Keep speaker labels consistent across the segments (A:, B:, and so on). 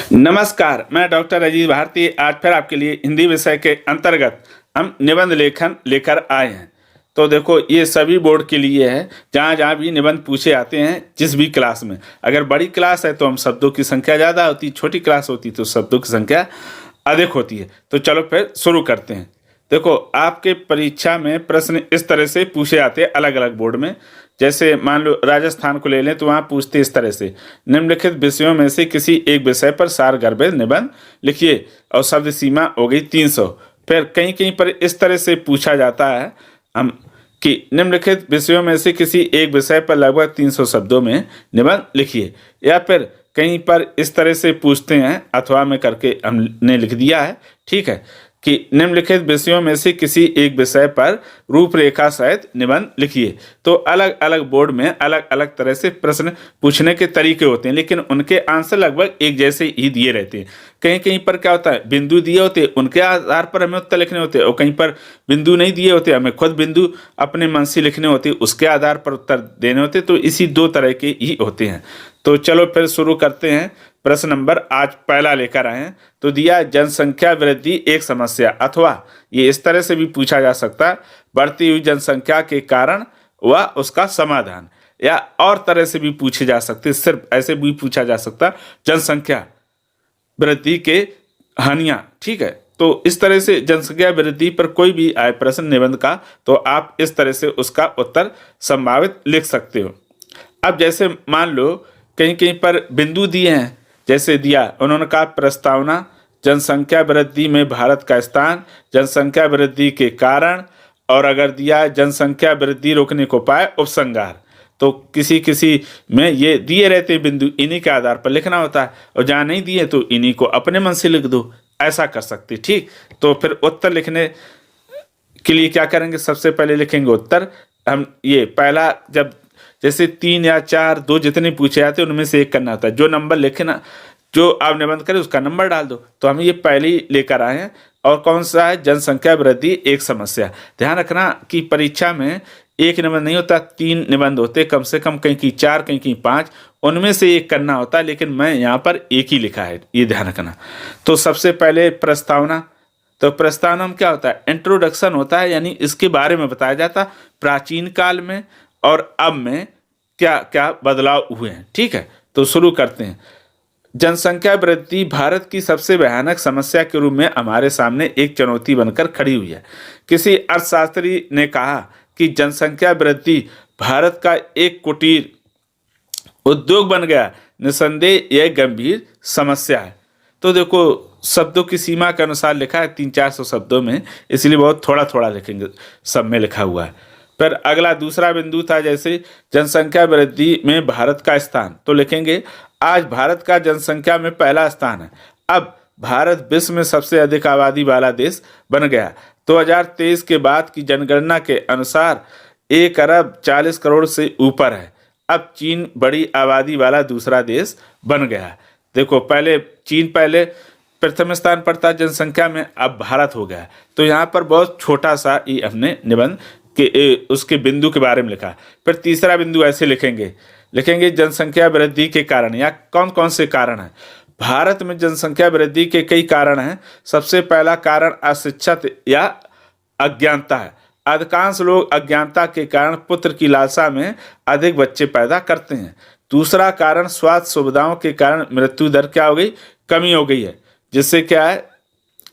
A: नमस्कार, मैं डॉक्टर अजीत भारती आज फिर आपके लिए हिंदी विषय के अंतर्गत हम निबंध लेखन लेकर आए हैं। तो देखो, ये सभी बोर्ड के लिए है, जहाँ जहाँ भी निबंध पूछे आते हैं जिस भी क्लास में। अगर बड़ी क्लास है तो हम शब्दों की संख्या ज़्यादा होती, छोटी क्लास होती तो शब्दों की संख्या अधिक होती है। तो चलो फिर शुरू करते हैं। देखो, आपके परीक्षा में प्रश्न इस तरह से पूछे आते हैं अलग अलग बोर्ड में। जैसे मान लो राजस्थान को ले लें तो वहाँ पूछते इस तरह से, निम्नलिखित विषयों में से किसी एक विषय पर सारगर्भित निबंध लिखिए और शब्द सीमा हो गई 300। फिर कहीं कहीं पर इस तरह से पूछा जाता है हम कि निम्नलिखित विषयों में से किसी एक विषय पर लगभग 300 शब्दों में निबंध लिखिए। या फिर कहीं पर इस तरह से पूछते हैं, अथवा में करके हमने लिख दिया है, ठीक है, कि निम्नलिखित विषयों में से किसी एक विषय पर रूपरेखा सहित निबंध लिखिए। तो अलग अलग बोर्ड में अलग अलग तरह से प्रश्न पूछने के तरीके होते हैं, लेकिन उनके आंसर लगभग एक जैसे ही दिए रहते हैं। कहीं कहीं पर क्या होता है, बिंदु दिए होते हैं, उनके आधार पर हमें उत्तर लिखने होते हैं, और कहीं पर बिंदु नहीं दिए होते, हमें खुद बिंदु अपने मन से लिखने होते, उसके आधार पर उत्तर देने होते। तो इसी दो तरह के ही होते हैं। तो चलो फिर शुरू करते हैं। प्रश्न नंबर आज पहला लेकर आए हैं। तो दिया, जनसंख्या वृद्धि एक समस्या, अथवा ये इस तरह से भी पूछा जा सकता है, बढ़ती हुई जनसंख्या के कारण व उसका समाधान। या और तरह से भी पूछे जा सकते, सिर्फ ऐसे भी पूछा जा सकता, जनसंख्या वृद्धि के हानियां, ठीक है। तो इस तरह से जनसंख्या वृद्धि पर कोई भी आए प्रश्न निबंध का, तो आप इस तरह से उसका उत्तर संभावित लिख सकते हो। अब जैसे मान लो कहीं कहीं पर बिंदु दिए हैं, जैसे दिया उन्होंने कहा प्रस्तावना, जनसंख्या वृद्धि में भारत का स्थान, जनसंख्या वृद्धि के कारण, और अगर दिया जनसंख्या वृद्धि रोकने को उपाय, उपसंहार। तो किसी किसी में ये दिए रहते हैं बिंदु, इन्हीं के आधार पर लिखना होता है, और जहाँ नहीं दिए तो इन्हीं को अपने मन से लिख दो, ऐसा कर सकते, ठीक। तो फिर उत्तर लिखने के लिए क्या करेंगे, सबसे पहले लिखेंगे उत्तर। हम ये पहला, जब जैसे 3 या 4, 2 जितने पूछे जाते हैं उनमें से एक करना होता है। जो नंबर लिखना, जो आप निबंध करें उसका नंबर डाल दो। तो हम ये पहले ही लेकर आए हैं। और कौन सा है, जनसंख्या वृद्धि एक समस्या। ध्यान रखना कि परीक्षा में एक निबंध नहीं होता, 3 निबंध होते कम से कम, कहीं की 4, कहीं की 5, उनमें से एक करना होता है, लेकिन मैं यहाँ पर एक ही लिखा है, ये ध्यान रखना। तो सबसे पहले प्रस्तावना। तो प्रस्तावना में क्या होता है, इंट्रोडक्शन होता है, यानी इसके बारे में बताया जाता प्राचीन काल में और अब में क्या क्या बदलाव हुए हैं, ठीक है। तो शुरू करते हैं। जनसंख्या वृद्धि भारत की सबसे भयानक समस्या के रूप में हमारे सामने एक चुनौती बनकर खड़ी हुई है। किसी अर्थशास्त्री ने कहा कि जनसंख्या वृद्धि भारत का एक कुटीर उद्योग बन गया। निसंदेह यह गंभीर समस्या है। तो देखो, शब्दों की सीमा के अनुसार लिखा है 300-400 शब्दों में, इसलिए बहुत थोड़ा थोड़ा लिखेंगे, सब में लिखा हुआ है। फिर अगला दूसरा बिंदु था, जैसे जनसंख्या वृद्धि में भारत का स्थान। तो लिखेंगे आज भारत का जनसंख्या में पहला स्थान है। अब भारत विश्व में सबसे अधिक आबादी वाला देश बन गया। 2023 के बाद की जनगणना के अनुसार 1 अरब 40 करोड़ से ऊपर है। अब चीन बड़ी आबादी वाला दूसरा देश बन गया। देखो, पहले चीन पहले प्रथम स्थान पर था जनसंख्या में, अब भारत हो गया। तो यहाँ पर बहुत छोटा सा ही हमने निबंध के उसके बिंदु के बारे में लिखा। फिर तीसरा बिंदु ऐसे लिखेंगे जनसंख्या वृद्धि के कारण, या कौन कौन से कारण हैं। भारत में जनसंख्या वृद्धि के कई कारण हैं। सबसे पहला कारण अशिक्षित या अज्ञानता है। अधिकांश लोग अज्ञानता के कारण पुत्र की लालसा में अधिक बच्चे पैदा करते हैं। दूसरा कारण स्वास्थ्य सुविधाओं के कारण मृत्यु दर क्या हो गई, कमी हो गई है, जिससे क्या है,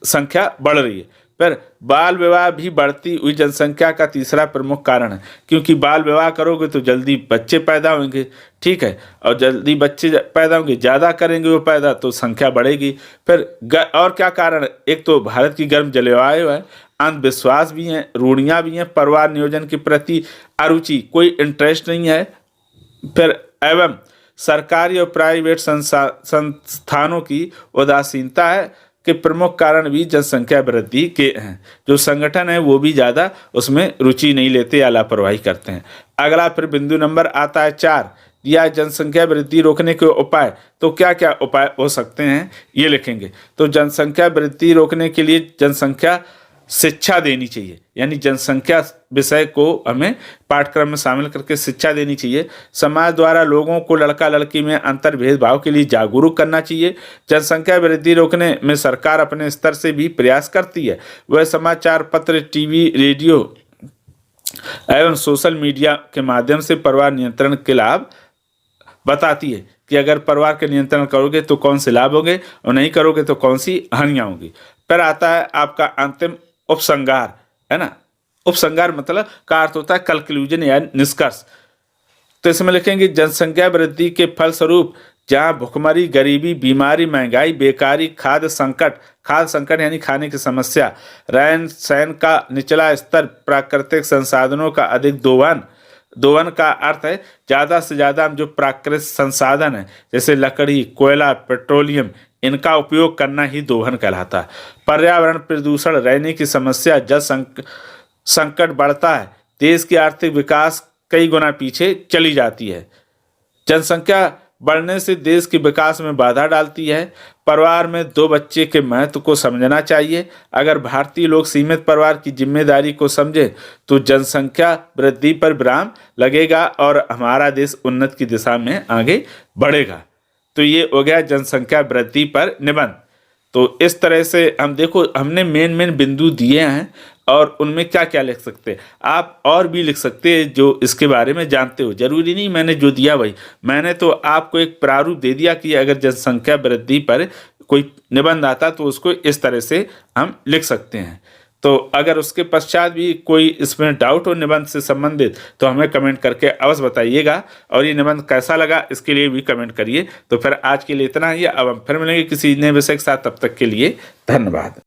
A: संख्या बढ़ रही है। फिर बाल विवाह भी बढ़ती हुई जनसंख्या का तीसरा प्रमुख कारण है, क्योंकि बाल विवाह करोगे तो जल्दी बच्चे पैदा होंगे, ठीक है, और जल्दी बच्चे पैदा होंगे, ज़्यादा करेंगे वो पैदा, तो संख्या बढ़ेगी। फिर और क्या कारण है, एक तो भारत की गर्म जलवायु है, अंधविश्वास भी हैं, रूढ़ियाँ भी हैं, परिवार नियोजन के प्रति अरुचि, कोई इंटरेस्ट नहीं है। फिर एवं सरकारी और प्राइवेट संस्थानों की उदासीनता है के प्रमुख कारण भी जनसंख्या वृद्धि के हैं। जो संगठन है वो भी ज़्यादा उसमें रुचि नहीं लेते या लापरवाही करते हैं। अगला फिर बिंदु नंबर आता है 4, या जनसंख्या वृद्धि रोकने के उपाय। तो क्या क्या उपाय हो सकते हैं, ये लिखेंगे। तो जनसंख्या वृद्धि रोकने के लिए जनसंख्या शिक्षा देनी चाहिए, यानी जनसंख्या विषय को हमें पाठ्यक्रम में शामिल करके शिक्षा देनी चाहिए। समाज द्वारा लोगों को लड़का लड़की में अंतर भेदभाव के लिए जागरूक करना चाहिए। जनसंख्या वृद्धि रोकने में सरकार अपने स्तर से भी प्रयास करती है। वह समाचार पत्र, टीवी, रेडियो एवं सोशल मीडिया के माध्यम से परिवार नियंत्रण के लाभ बताती है कि अगर परिवार के नियंत्रण करोगे तो कौन से लाभ होंगे और नहीं करोगे तो कौन सी हानियां होंगी। फिर आता है आपका अंतिम उपसंहार, है ना। उपसंहार मतलब का अर्थ होता है कंक्लूजन या निष्कर्ष। तो इसमें लिखेंगे जनसंख्या वृद्धि के फलस्वरूप जहाँ भुखमरी, गरीबी, बीमारी, महंगाई, बेकारी, खाद्य संकट यानी खाने की समस्या, रहन सहन का निचला स्तर, प्राकृतिक संसाधनों का अधिक दोहन का अर्थ है ज़्यादा से ज़्यादा जो प्राकृतिक संसाधन है जैसे लकड़ी, कोयला, पेट्रोलियम, इनका उपयोग करना ही दोहन कहलाता है। पर्यावरण प्रदूषण, रहने की समस्या, जल संकट बढ़ता है, देश की आर्थिक विकास कई गुना पीछे चली जाती है। जनसंख्या बढ़ने से देश के विकास में बाधा डालती है। परिवार में 2 बच्चे के महत्व को समझना चाहिए। अगर भारतीय लोग सीमित परिवार की जिम्मेदारी को समझें तो जनसंख्या वृद्धि पर विराम लगेगा और हमारा देश उन्नति की दिशा में आगे बढ़ेगा। तो ये हो गया जनसंख्या वृद्धि पर निबंध। तो इस तरह से हम देखो हमने मेन बिंदु दिए हैं और उनमें क्या क्या लिख सकते हैं। आप और भी लिख सकते हैं जो इसके बारे में जानते हो, जरूरी नहीं मैंने जो दिया वही। मैंने तो आपको एक प्रारूप दे दिया कि अगर जनसंख्या वृद्धि पर कोई निबंध आता तो उसको इस तरह से हम लिख सकते हैं। तो अगर उसके पश्चात भी कोई इसमें डाउट हो निबंध से संबंधित तो हमें कमेंट करके अवश्य बताइएगा। और ये निबंध कैसा लगा इसके लिए भी कमेंट करिए। तो फिर आज के लिए इतना ही। अब हम फिर मिलेंगे किसी नए विषय के साथ, तब तक के लिए धन्यवाद।